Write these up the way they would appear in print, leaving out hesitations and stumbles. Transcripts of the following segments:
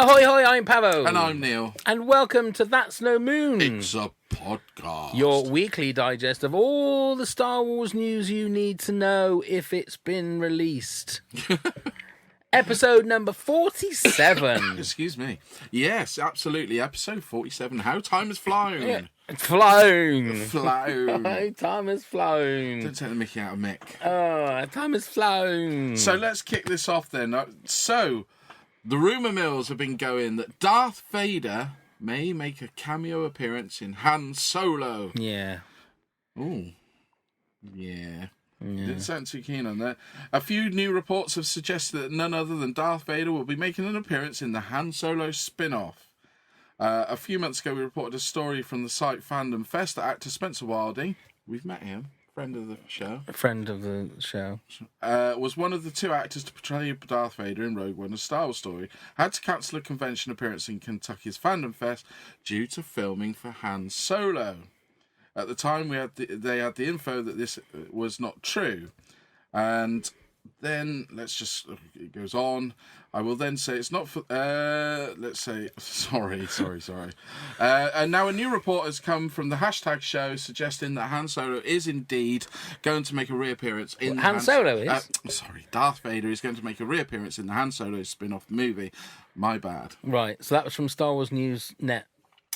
Ahoy, hoy, I'm Pavo. And I'm Neil. And welcome to That's No Moon. It's a podcast. Your weekly digest of all the Star Wars news you need to know if it's been released. Episode number 47. Excuse me. Yes, absolutely. Episode 47. How time has flown. Yeah. Flown. Flown. Time has flown. Don't take the mickey out of Mick. Oh, time has flown. So let's kick this off then. So, the rumour mills have been going that Darth Vader may make a cameo appearance in Han Solo. Yeah. Ooh. Yeah. Didn't sound too keen on that. A few new reports have suggested that none other than Darth Vader will be making an appearance in the Han Solo spin-off. A few months ago, we reported a story from the site Fandom Fest that actor Spencer Wilding, we've met him, friend of the show. Was one of the two actors to portray Darth Vader in Rogue One: A Star Wars Story, had to cancel a convention appearance in Kentucky's Fandom Fest due to filming for Han Solo. At the time, they had the info that this was not true. And then, it goes on. I will then say it's not for, sorry. And now a new report has come from the hashtag show suggesting that Han Solo is indeed going to make a reappearance in... Han Solo is? Darth Vader is going to make a reappearance in the Han Solo spin-off movie. My bad. Right, so that was from Star Wars News Net.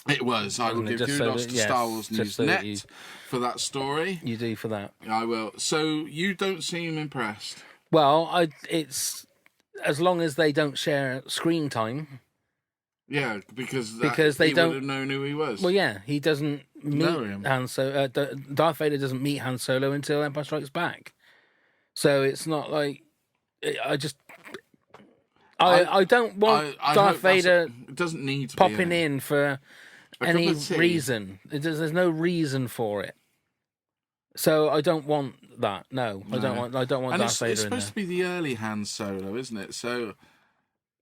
It was. I will give kudos to Star Wars News Net for that story. You do for that. I will. So you don't seem impressed. Well, it's as long as they don't share screen time. Yeah, because they don't would have known who he was. Well, yeah, he doesn't meet him. Han Solo. Darth Vader doesn't meet Han Solo until Empire Strikes Back. So it's not like I don't want Darth Vader. It doesn't need to popping in for any reason. There's no reason for it. So I don't want that. No. I don't want Darth Vader in there. It's supposed to be the early Han Solo, isn't it? So,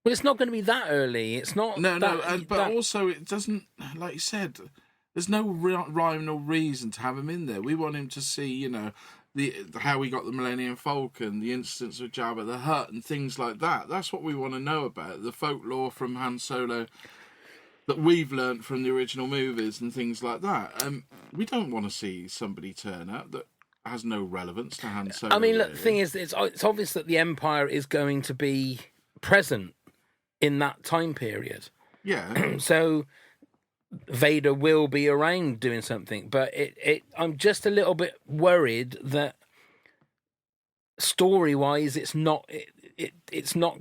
well, it's not going to be that early. It's not. Also it doesn't. Like you said, there's no rhyme or reason to have him in there. We want him to see, how we got the Millennium Falcon, the instance of Jabba the Hutt, and things like that. That's what we want to know about, the folklore from Han Solo that we've learnt from the original movies and things like that. We don't want to see somebody turn up that has no relevance to Han Solo. I mean, look, the thing is, it's obvious that the Empire is going to be present in that time period. Yeah. So Vader will be around doing something, but I'm just a little bit worried that story-wise, it's not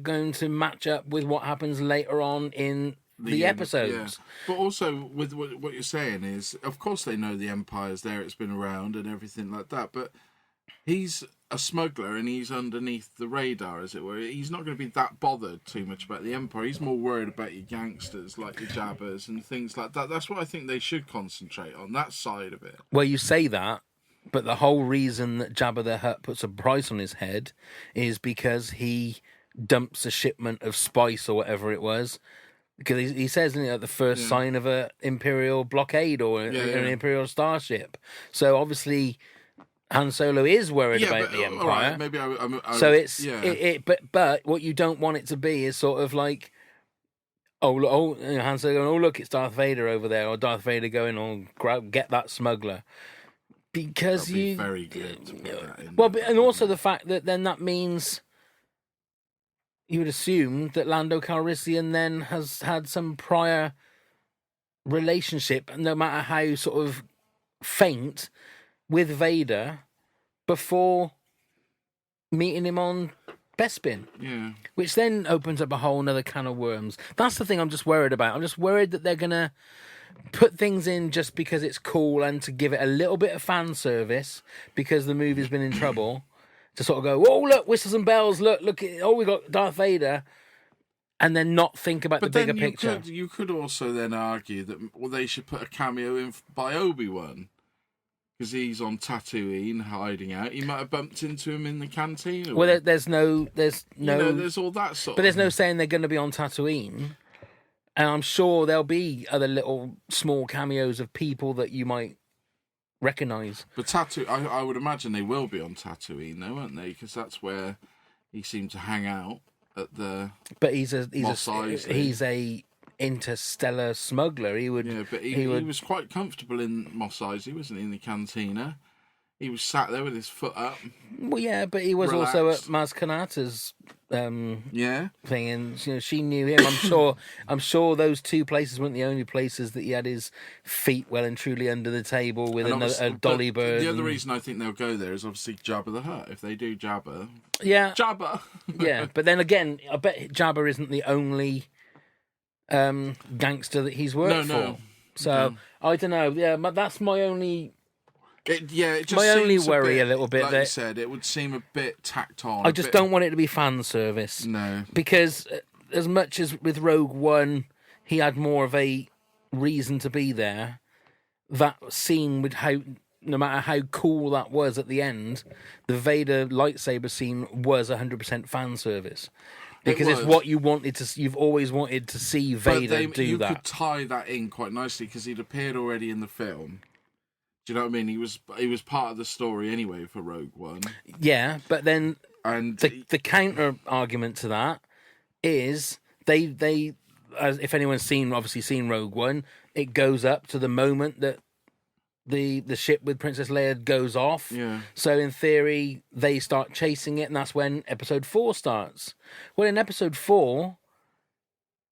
going to match up with what happens later on in the episodes. Yeah. But also, with what you're saying is, of course they know the Empire's there, it's been around and everything like that, but he's a smuggler and he's underneath the radar, as it were. He's not going to be that bothered too much about the Empire. He's more worried about your gangsters, like your Jabbas and things like that. That's what I think they should concentrate on, that side of it. Well, you say that, but the whole reason that Jabba the Hutt puts a price on his head is because he dumps a shipment of spice or whatever it was. Because he says, the first sign of an Imperial blockade or an Imperial starship. So obviously, Han Solo is worried about the Empire. Right, maybe so it's but what you don't want it to be is sort of like, Han Solo going, look, it's Darth Vader over there, or Darth Vader going, get that smuggler. Because that'd be very good to put that in. Well, and also the fact that then that means, you would assume that Lando Calrissian then has had some prior relationship, no matter how sort of faint, with Vader before meeting him on Bespin. Yeah. Which then opens up a whole other can of worms. That's the thing I'm just worried about. I'm just worried that they're going to put things in just because it's cool and to give it a little bit of fan service because the movie's been in trouble. To sort of go, look, whistles and bells, look, we got Darth Vader, and then not think about the bigger picture. You could also then argue that they should put a cameo in by Obi-Wan, because he's on Tatooine hiding out. You might have bumped into him in the canteen. Well, there's no, there's all that sort. But there's no saying they're going to be on Tatooine, and I'm sure there'll be other little small cameos of people that you might recognise. But I would imagine they will be on Tatooine, though, won't they? Because that's where he seemed to hang out. at the But he's Mos a interstellar smuggler. He would. Yeah, but he was quite comfortable in Mos Eisley, wasn't he, in the cantina? He was sat there with his foot up. Well, yeah, but he was relaxed. also at Maz Kanata's Yeah. thing, and you know, she knew him. I'm sure those two places weren't the only places that he had his feet well and truly under the table with a dolly bird. The other reason I think they'll go there is obviously Jabba the Hutt. If they do Jabba, yeah, Jabba. yeah. But then again, I bet Jabba isn't the only gangster that he's worked for. So I don't know. Yeah, that's my only. It just my only seems worry a little bit like that you said, it would seem a bit tacked on. I just don't want it to be fan service. No, because as much as with Rogue One, he had more of a reason to be there. That scene with no matter how cool that was at the end, the Vader lightsaber scene was 100% fan service. Because it's what you wanted to. You've always wanted to see Vader do that. You could tie that in quite nicely because he'd appeared already in the film. Do you know what I mean? He was part of the story anyway for Rogue One. Yeah, but then the counter argument to that is they as if anyone's seen Rogue One, it goes up to the moment that the ship with Princess Leia goes off. Yeah. So in theory, they start chasing it, and that's when Episode 4 starts. Well, in Episode 4,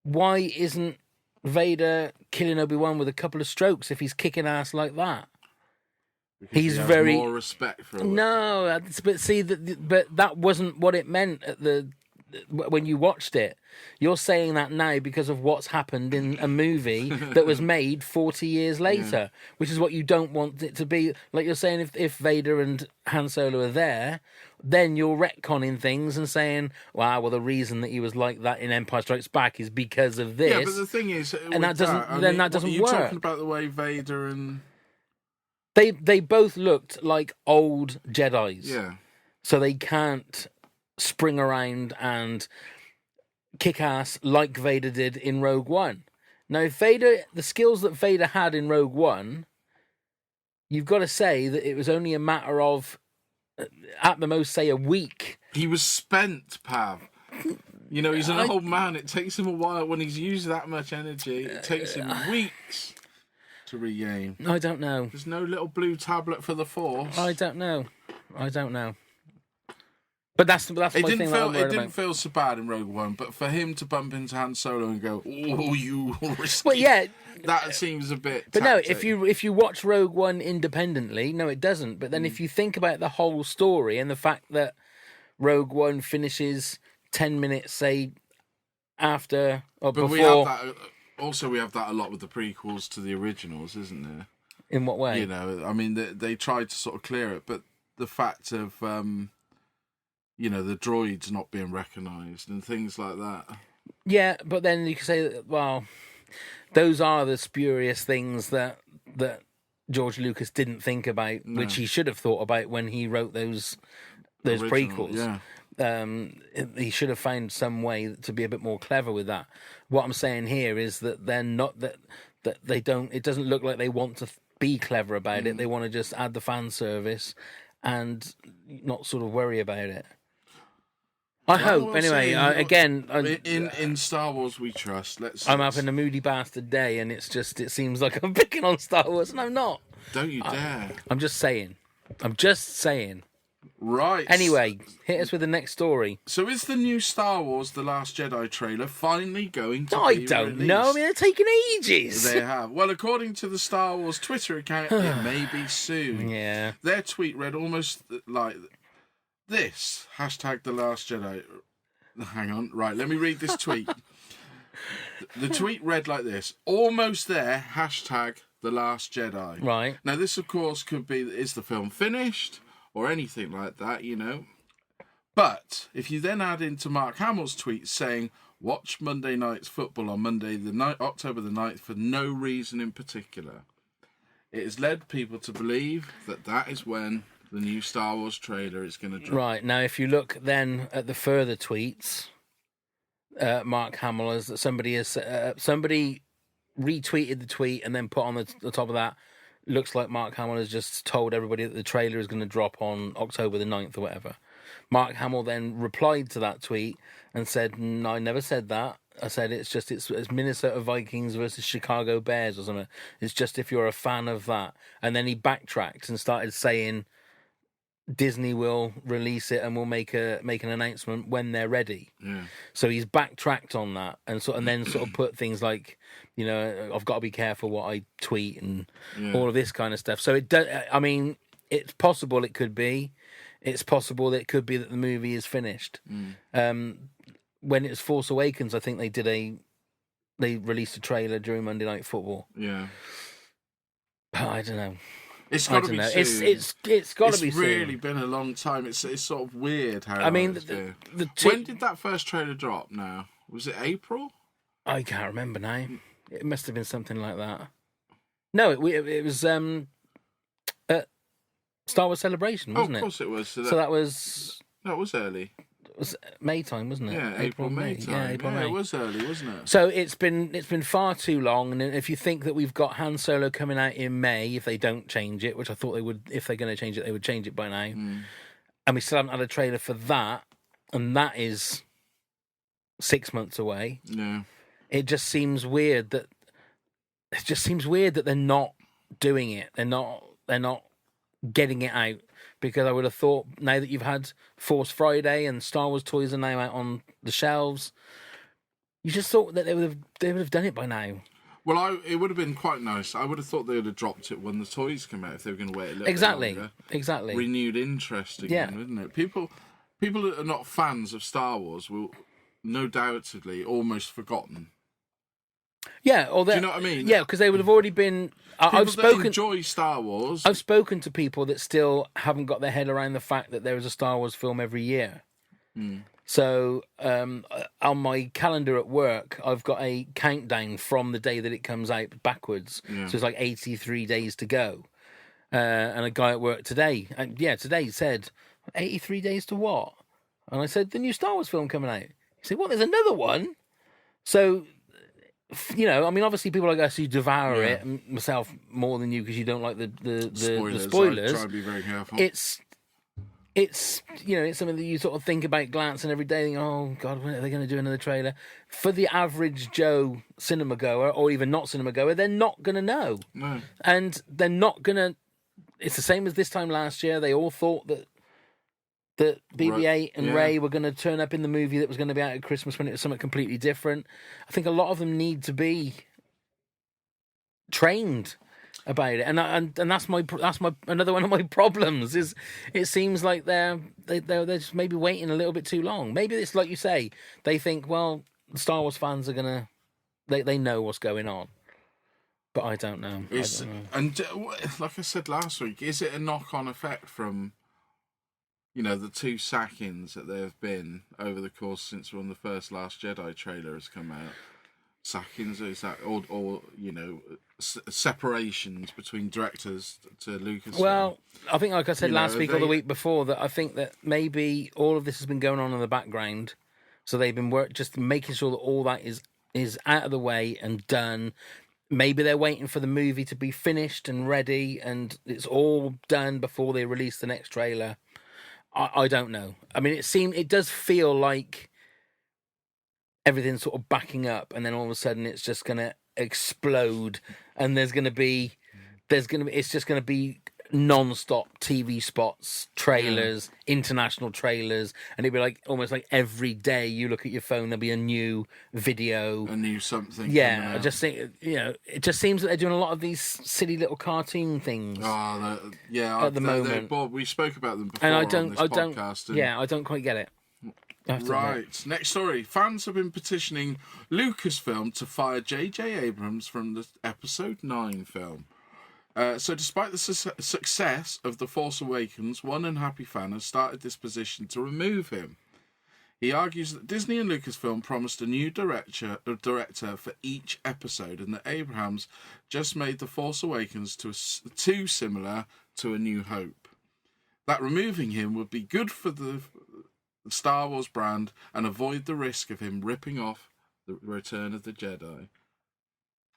why isn't Vader killing Obi-Wan with a couple of strokes if he's kicking ass like that? Because he's he has very more respect for it. No, but see but that wasn't what it meant when you watched it. You're saying that now because of what's happened in a movie that was made 40 years later, which is what you don't want it to be. Like you're saying, if Vader and Han Solo are there, then you're retconning things and saying, wow, well, the reason that he was like that in Empire Strikes Back is because of this. Yeah, but the thing is, and that doesn't work. You're talking about the way Vader and they both looked like old Jedis. Yeah. So they can't spring around and kick ass like Vader did in Rogue One. Now, the skills that Vader had in Rogue One, you've got to say that it was only a matter of, at the most, say a week. He was spent, Pav. You know, he's an old man. It takes him a while when he's used that much energy. It takes him weeks to regain. I don't know. There's no little blue tablet for the Force. I don't know. But that's my thing. It didn't feel so bad in Rogue One, but for him to bump into Han Solo and go, "Oh, you risky," well, yeah, that seems a bit. But tactic. no, if you watch Rogue One independently, no, it doesn't. But then if you think about the whole story and the fact that Rogue One finishes 10 minutes, say, after or but before. We have that a lot with the prequels to the originals, isn't there? In what way? You know, I mean, they tried to sort of clear it, but the fact of you know, the droids not being recognised and things like that. Yeah, but then you can say that, well, those are the spurious things that George Lucas didn't think about, which he should have thought about when he wrote those prequels. Yeah. He should have found some way to be a bit more clever with that. What I'm saying here is that they're not that they don't. It doesn't look like they want to be clever about it. They want to just add the fan service and not sort of worry about it. I hope anyway. In Star Wars we trust. I'm having a moody bastard day, and it seems like I'm picking on Star Wars, and I'm not. Don't you dare! I'm just saying. Right. Anyway, hit us with the next story. So is the new Star Wars The Last Jedi trailer finally going to be released? I don't know. I mean, they're taking ages. They have. Well, according to the Star Wars Twitter account, it may be soon. Yeah. Their tweet read almost like this. # The Last Jedi. Hang on. Right, let me read this tweet. The tweet read like this. Almost there. # The Last Jedi. Right. Now, this, of course, could be, is the film finished? Or anything like that, you know. But if you then add into Mark Hamill's tweet saying, watch Monday night's football on Monday, October the 9th, for no reason in particular, it has led people to believe that is when the new Star Wars trailer is going to drop. Right, now if you look then at the further tweets, Mark Hamill somebody retweeted the tweet and then put on the top of that, looks like Mark Hamill has just told everybody that the trailer is going to drop on October the 9th or whatever. Mark Hamill then replied to that tweet and said, "No, I never said that. I said it's Minnesota Vikings versus Chicago Bears or something. It's just if you're a fan of that." And then he backtracked and started saying Disney will release it and will make an announcement when they're ready. Yeah. So he's backtracked on that and then sort of put things like, I've got to be careful what I tweet and all of this kind of stuff. So it does. I mean, it's possible it could be. It's possible that it could be that the movie is finished. When it was Force Awakens, I think they released a trailer during Monday Night Football. Yeah. I don't know. It's got to be soon. It's got to be soon. It's really been a long time. It's sort of weird how. I mean, when did that first trailer drop? Now, was it April? I can't remember now. It must have been something like that. No, it was Star Wars Celebration, wasn't it? Of course it was. So that was early. It was May time, wasn't it? Yeah, April, May time. Yeah, April, May. It was early, wasn't it? So it's been far too long. And if you think that we've got Han Solo coming out in May, if they don't change it, which I thought they would, if they're going to change it, they would change it by now. And we still haven't had a trailer for that, and that is 6 months away. Yeah. It just seems weird that they're not doing it. They're not getting it out, because I would have thought now that you've had Force Friday and Star Wars toys are now out on the shelves, you just thought that they would have done it by now. Well, it would have been quite nice. I would have thought they would have dropped it when the toys come out if they were going to wait a little bit longer. Exactly. Renewed interest again, wouldn't it? People that are not fans of Star Wars will no doubtedly almost forgotten. Yeah, do you know what I mean? Yeah, because they would have already been. That enjoy Star Wars. I've spoken to people that still haven't got their head around the fact that there is a Star Wars film every year. So on my calendar at work, I've got a countdown from the day that it comes out backwards. So it's like 83 days to go. And a guy at work today said, 83 days to what? And I said, the new Star Wars film coming out. He said, what, there's another one? So, I mean, obviously people like us who devour it, and myself more than you because you don't like the spoilers. I try to be very careful. It's it's something that you sort of think about, glancing every day, thinking, oh God, when are they going to do another trailer? For the average Joe cinema goer, or even not cinema goer, they're not going to know. No. And they're not going to. It's the same as this time last year. They all thought that BB-8 and Rey were going to turn up in the movie that was going to be out at Christmas when it was something completely different. I think a lot of them need to be trained about it, and that's my another one of my problems is it seems like they're just maybe waiting a little bit too long. Maybe it's like you say, they think, well, the Star Wars fans are gonna they know what's going on, but I don't know. And like I said last week, is it a knock-on effect from the two sackings that there have been over the course since when the first Last Jedi trailer has come out? Sackings, is that, or separations between directors to Lucas? Well, I think, like I said last week or the week before, that I think that maybe all of this has been going on in the background, so they've been just making sure that all that is out of the way and done. Maybe they're waiting for the movie to be finished and ready, and it's all done before they release the next trailer. I don't know. I mean, it does feel like everything's sort of backing up, and then all of a sudden it's just going to explode, and it's just going to be non-stop TV spots, trailers, international trailers, and it'd be like almost like every day you look at your phone, there'll be a new video, a new something. Yeah, I just think it just seems that they're doing a lot of these silly little cartoon things. At the moment, Bob, we spoke about them before, and I don't quite get it. Right, next story. Fans have been petitioning Lucasfilm to fire J.J. Abrams from the Episode 9 film. So despite the success of The Force Awakens, one unhappy fan has started this petition to remove him. He argues that Disney and Lucasfilm promised a new director for each episode, and that Abrams just made The Force Awakens too similar to A New Hope. That removing him would be good for the Star Wars brand and avoid the risk of him ripping off the Return of the Jedi.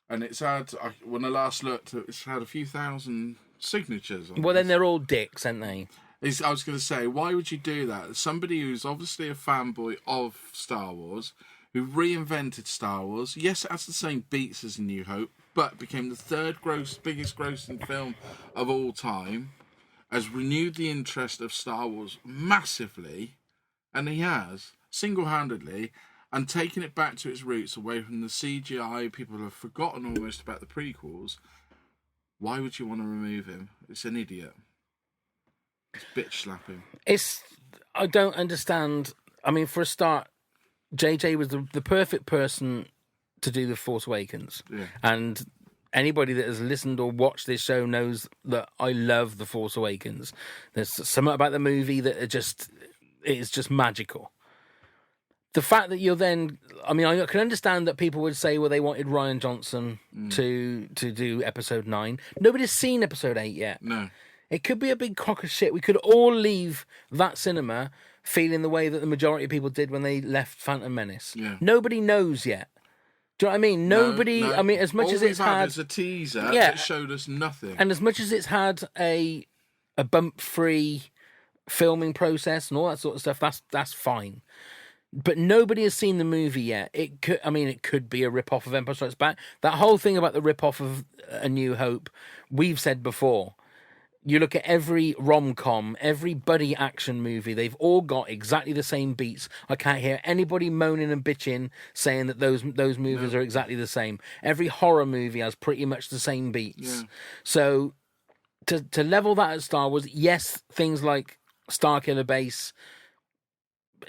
And it's had, when I last looked, it's had a few thousand signatures on then they're all dicks, aren't they? I was going to say, why would you do that? Somebody who's obviously a fanboy of Star Wars, who reinvented Star Wars. Yes, it has the same beats as A New Hope, but became the biggest grossing film of all time, has renewed the interest of Star Wars massively, and he has, single-handedly, and taken it back to its roots, away from the CGI. People have forgotten almost about the prequels. Why would you want to remove him? It's an idiot. It's bitch slapping. I don't understand. I mean, for a start, JJ was the perfect person to do The Force Awakens. Yeah. And anybody that has listened or watched this show knows that I love The Force Awakens. There's something about the movie that is just magical. The fact that you're then... I mean, I can understand that people would say, well, they wanted Rian Johnson to do Episode 9. Nobody's seen Episode 8 yet. No. It could be a big crock of shit. We could all leave that cinema feeling the way that the majority of people did when they left Phantom Menace. Yeah. Nobody knows yet. Do you know what I mean? Nobody... No. I mean, as much all as it's we've had... is a teaser that showed us nothing. And as much as it's had a bump-free filming process and all that sort of stuff, that's fine. But nobody has seen the movie yet. It could be a rip-off of Empire Strikes Back. That whole thing about the rip-off of A New Hope, we've said before. You look at every rom-com, every buddy action movie, they've all got exactly the same beats. I can't hear anybody moaning and bitching saying that those movies are exactly the same. Every horror movie has pretty much the same beats. Yeah. So to level that at Star Wars, yes, things like Starkiller Base,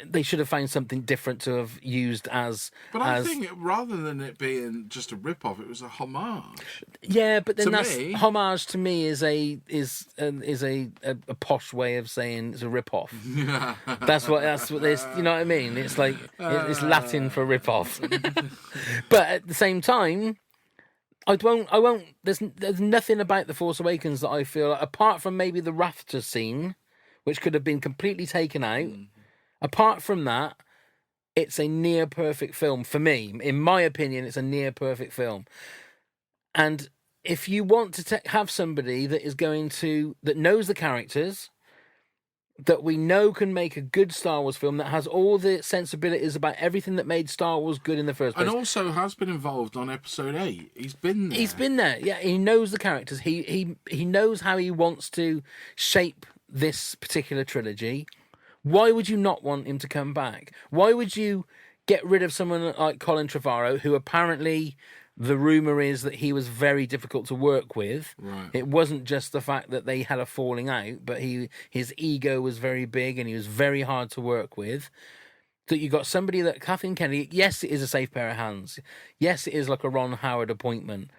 they should have found something different to have used as... But I think rather than it being just a rip-off, it was a homage. Yeah, but then homage to me is a posh way of saying it's a rip-off. That's what this, you know what I mean? It's like it's Latin for rip-off. But at the same time, I won't. There's nothing about The Force Awakens that I feel, apart from maybe the Raptor scene, which could have been completely taken out. Apart from that, it's a near perfect film for me. In my opinion, it's a near perfect film. And if you want to have somebody that knows the characters, that we know can make a good Star Wars film, that has all the sensibilities about everything that made Star Wars good in the first place. And also has been involved on Episode 8. He's been there. He's been there. Yeah, he knows the characters. He knows how he wants to shape this particular trilogy. Why would you not want him to come back? Why would you get rid of someone like Colin Trevorrow, who apparently the rumour is that he was very difficult to work with? Right. It wasn't just the fact that they had a falling out, but his ego was very big and he was very hard to work with. That you got somebody that Kathleen Kennedy, yes, it is a safe pair of hands. Yes, it is like a Ron Howard appointment.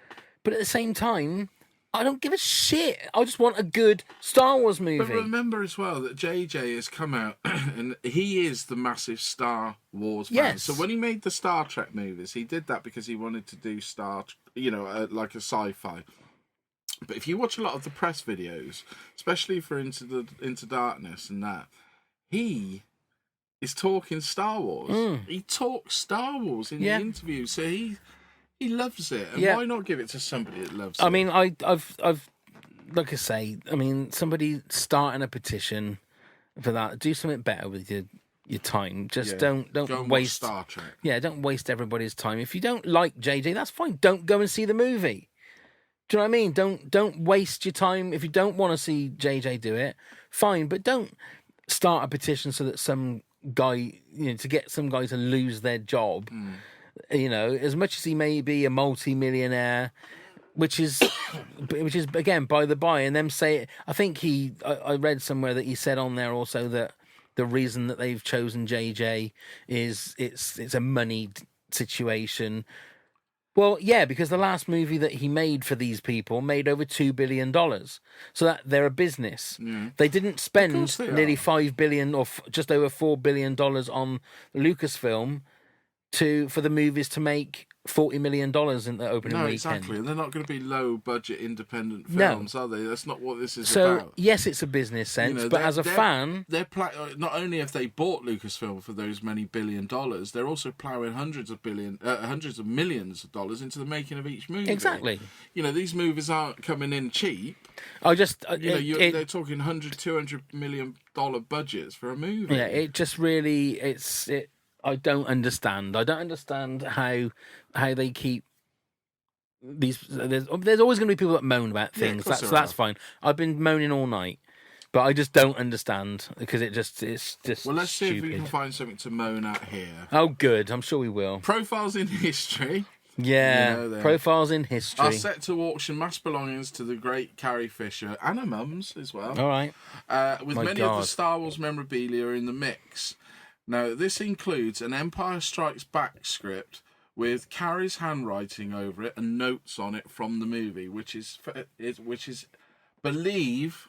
But at the same time, I don't give a shit. I just want a good Star Wars movie. But remember as well that JJ has come out and he is the massive Star Wars fan. Yes. So when he made the Star Trek movies, he did that because he wanted to do like a sci-fi. But if you watch a lot of the press videos, especially for Into Darkness and that, he is talking Star Wars. He talks Star Wars in the interview. So he loves it, and why not give it to somebody that loves it? I mean, I've like I say, I mean, somebody starting a petition for that. Do something better with your time. Just don't waste Star Trek. Yeah, don't waste everybody's time. If you don't like JJ, that's fine. Don't go and see the movie. Do you know what I mean? Don't waste your time. If you don't want to see JJ do it, fine, but don't start a petition so that some guy, to get some guy to lose their job. As much as he may be a multi-millionaire, which is again by the by, and them say, I think I read somewhere that he said on there also that the reason that they've chosen JJ is it's a money situation. Well, yeah, because the last movie that he made for these people made over $2 billion. So that they're a business. They didn't spend nearly $5 billion or just over $4 billion on Lucasfilm for the movies to make $40 million in the opening No, weekend. exactly. And they're not going to be low-budget independent No. films, are they? That's not what this is So, about. yes, it's a business sense, but as a fan... Not only have they bought Lucasfilm for those many $1 billion, they're also ploughing hundreds of millions of dollars into the making of each movie. Exactly. These movies aren't coming in cheap. They're talking $100-200 million budgets for a movie. Yeah, it just really... I don't understand. I don't understand how they keep these. There's always going to be people that moan about things. That's fine. I've been moaning all night, but I just don't understand because it's just. Well, let's see stupid. if we can find something to moan at here. Oh, good. I'm sure we will. Profiles in history. Yeah, profiles in history are set to auction mass belongings to the great Carrie Fisher and her mums as well. All right. With many of the Star Wars memorabilia in the mix. Now, this includes an Empire Strikes Back script with Carrie's handwriting over it and notes on it from the movie, which is believe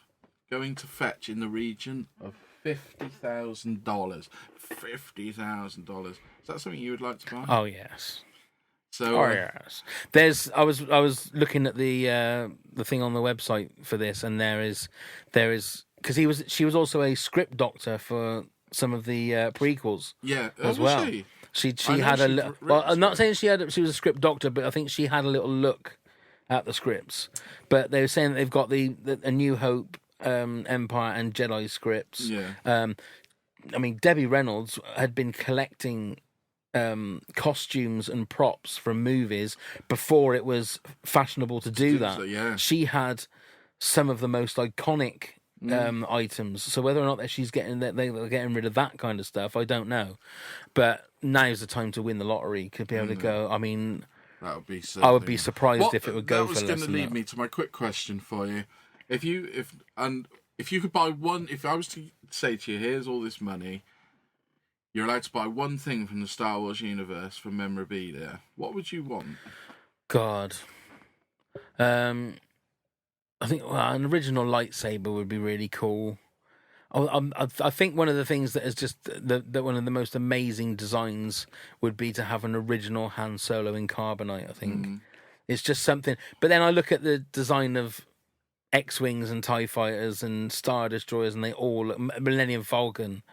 going to fetch in the region of $50,000. $50,000. Is that something you would like to buy? Oh yes. So, yes. I was looking at the thing on the website for this, and there is because she was also a script doctor for some of the prequels. Yeah, as well. She had a well. I'm not saying she was a script doctor, but I think she had a little look at the scripts. But they were saying that they've got a New Hope, Empire, and Jedi scripts. Yeah. I mean, Debbie Reynolds had been collecting costumes and props from movies before it was fashionable to do that. So, yeah. She had some of the most iconic items. So whether or not that they're getting rid of that kind of stuff, I don't know. But now's the time to win the lottery. Could be able to go. I mean, that would be. I would be surprised if it would go for less. That was going to lead me to my quick question for you. If you could buy one, if I was to say to you, here's all this money, you're allowed to buy one thing from the Star Wars universe for memorabilia, what would you want? God. I think an original lightsaber would be really cool. I think one of the things that is just that one of the most amazing designs would be to have an original Han Solo in carbonite. I think it's just something. But then I look at the design of X-wings and TIE fighters and Star Destroyers, and they all Millennium Falcon.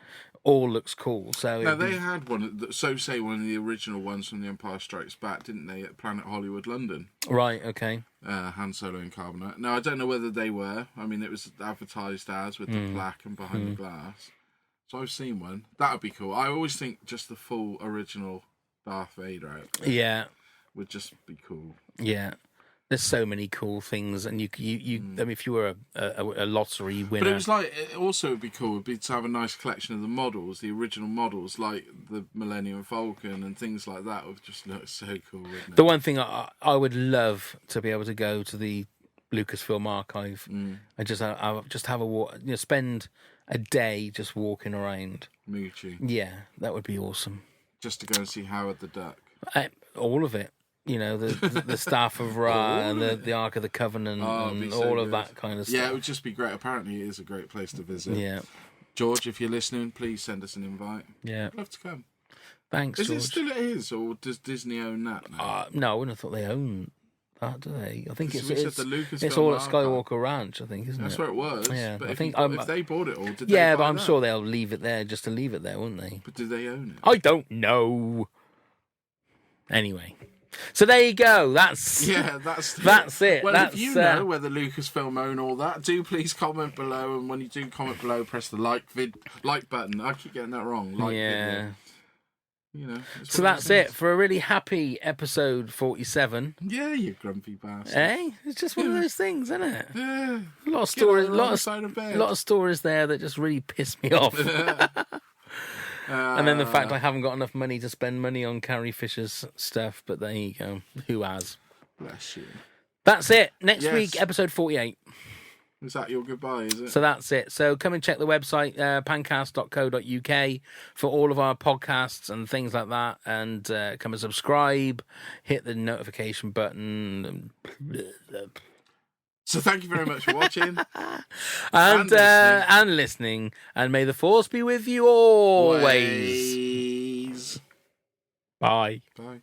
All looks cool. So now they had one of the original ones from The Empire Strikes Back, didn't they? At Planet Hollywood, London. Right. Okay. Han Solo and carbonite. Now I don't know whether they were. I mean, it was advertised as with the plaque and behind the glass. So I've seen one. That would be cool. I always think just the full original Darth Vader out there. Yeah. Would just be cool. Yeah. There's so many cool things, and you I mean, if you were a lottery winner, but it was like it also would be cool would be to have a nice collection of the models, the original models, like the Millennium Falcon and things like that. Would just look so cool, wouldn't it? The one thing I would love to be able to go to the Lucasfilm archive and just have a walk, spend a day just walking around. Moochie. Yeah, that would be awesome. Just to go and see Howard the Duck. All of it. The Staff of Ra and the Ark of the Covenant and all of that kind of stuff. Yeah, it would just be great. Apparently, it is a great place to visit. Yeah. George, if you're listening, please send us an invite. Yeah. I'd love to come. Thanks, George. Is it still his, or does Disney own that now? No, I wouldn't have thought they own that, do they? I think it's all at Archive. Skywalker Ranch, I think, isn't it? That's where it was. Yeah, but I think if they bought it all, did they yeah, buy but I'm that? sure they'll leave it there just to leave it there, wouldn't they? But do they own it? I don't know. Anyway. So there you go. That's it. Well, if you know whether Lucasfilm own all that, do please comment below. And when you do comment below, press the like button. I keep getting that wrong. Video. So that's it for a really happy episode 47. Yeah, you grumpy bastard. It's just one of those things, isn't it? Yeah. A lot of stories. A lot of stories there that just really piss me off. And then the fact I haven't got enough money to spend money on Carrie Fisher's stuff, but there you go. Who has? Bless you. That's it. Next week, episode 48. Is that your goodbye, is it? So that's it. So come and check the website, pancast.co.uk, for all of our podcasts and things like that. And come and subscribe, hit the notification button. So thank you very much for watching. and listening. And may the force be with you always. Bye. Bye.